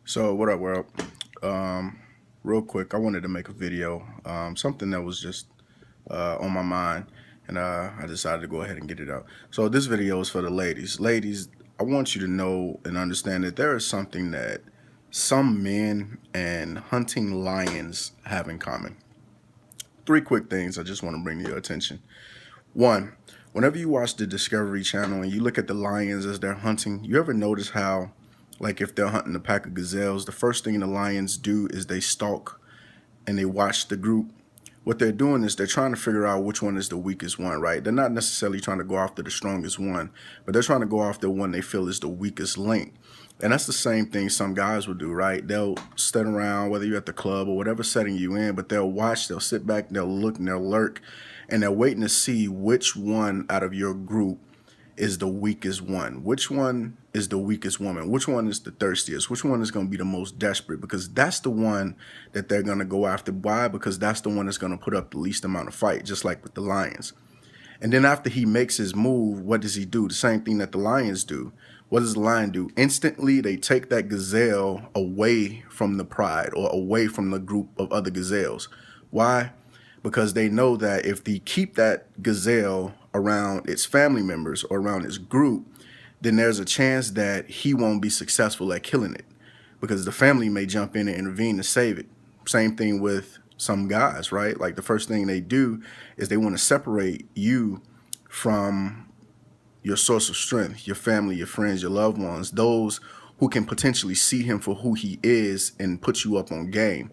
So what up, world? Real quick, I wanted to make a video, something that was just on my mind, and I decided to go ahead and get it out. So this video is for the ladies. Ladies, I want you to know and understand that there is something that some men and hunting lions have in common. Three quick things I just want to bring to your attention. One, whenever you watch the Discovery Channel and you look at the lions as they're hunting, you ever notice how, like if they're hunting a pack of gazelles, the first thing the lions do is they stalk and they watch the group. What they're doing is they're trying to figure out which one is the weakest one, right? They're not necessarily trying to go after the strongest one, but they're trying to go after one they feel is the weakest link. And that's the same thing some guys will do, right? They'll stand around, whether you're at the club or whatever setting you in, but they'll watch, they'll sit back, they'll look, and they'll lurk, and they're waiting to see which one out of your group is the weakest one. Which one is the weakest woman? Which one is the thirstiest? Which one is going to be the most desperate? Because that's the one that they're going to go after. Why? Because that's the one that's going to put up the least amount of fight, just like with the lions. And then after he makes his move, what does he do? The same thing that the lions do. What does the lion do? Instantly, they take that gazelle away from the pride or away from the group of other gazelles. Why? Because they know that if they keep that gazelle around its family members or around its group, then there's a chance that he won't be successful at killing it because the family may jump in and intervene to save it. Same thing with some guys, right? Like the first thing they do is they want to separate you from your source of strength, your family, your friends, your loved ones, those who can potentially see him for who he is and put you up on game.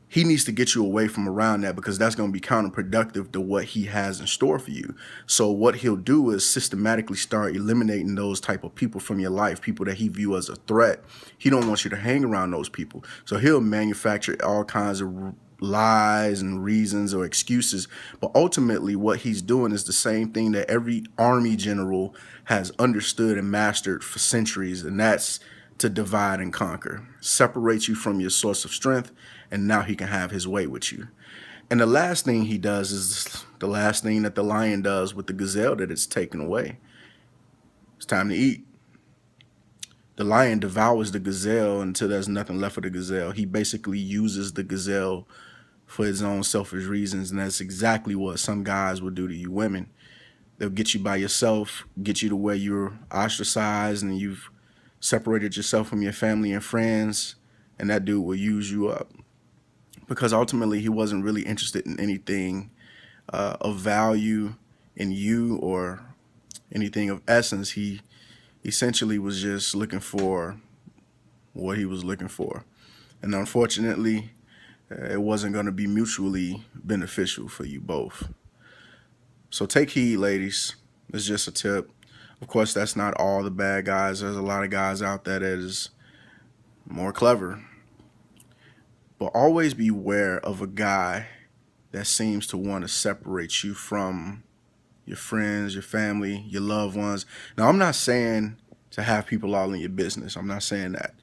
He needs to get you away from around that because that's going to be counterproductive to what he has in store for you. So what he'll do is systematically start eliminating those type of people from your life, people that he view as a threat. He don't want you to hang around those people. So he'll manufacture all kinds of lies and reasons or excuses. But ultimately what he's doing is the same thing that every army general has understood and mastered for centuries, and that's to divide and conquer, separate you from your source of strength, and now he can have his way with you. And the last thing he does is the last thing that the lion does with the gazelle that it's taken away. It's time to eat. The lion devours the gazelle until there's nothing left of the gazelle. He basically uses the gazelle for his own selfish reasons, and that's exactly what some guys will do to you women. They'll get you by yourself, get you to where you're ostracized and you've separated yourself from your family and friends, and that dude will use you up because ultimately he wasn't really interested in anything of value in you or anything of essence. He essentially was just looking for what he was looking for, and unfortunately it wasn't going to be mutually beneficial for you both. So take heed, ladies. It's just a tip. Of course, that's not all the bad guys. There's a lot of guys out there that is more clever. But always beware of a guy that seems to want to separate you from your friends, your family, your loved ones. Now, I'm not saying to have people all in your business. I'm not saying that.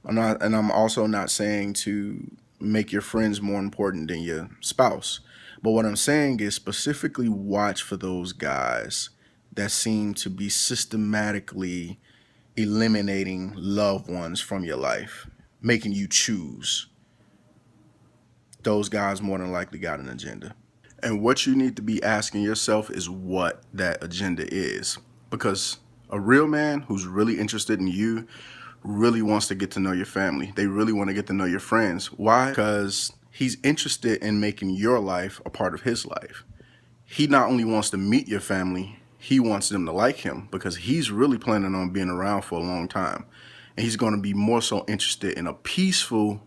I'm also not saying to make your friends more important than your spouse. But what I'm saying is specifically watch for those guys that seem to be systematically eliminating loved ones from your life, making you choose. Those guys more than likely got an agenda. And what you need to be asking yourself is what that agenda is. Because a real man who's really interested in you really wants to get to know your family. They really want to get to know your friends. Why? Because he's interested in making your life a part of his life. He not only wants to meet your family, he wants them to like him because he's really planning on being around for a long time. And he's going to be more so interested in a peaceful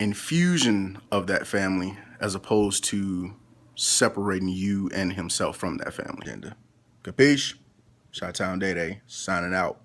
infusion of that family as opposed to separating you and himself from that family agenda. Capiche? Chi-Town Day Day, signing out.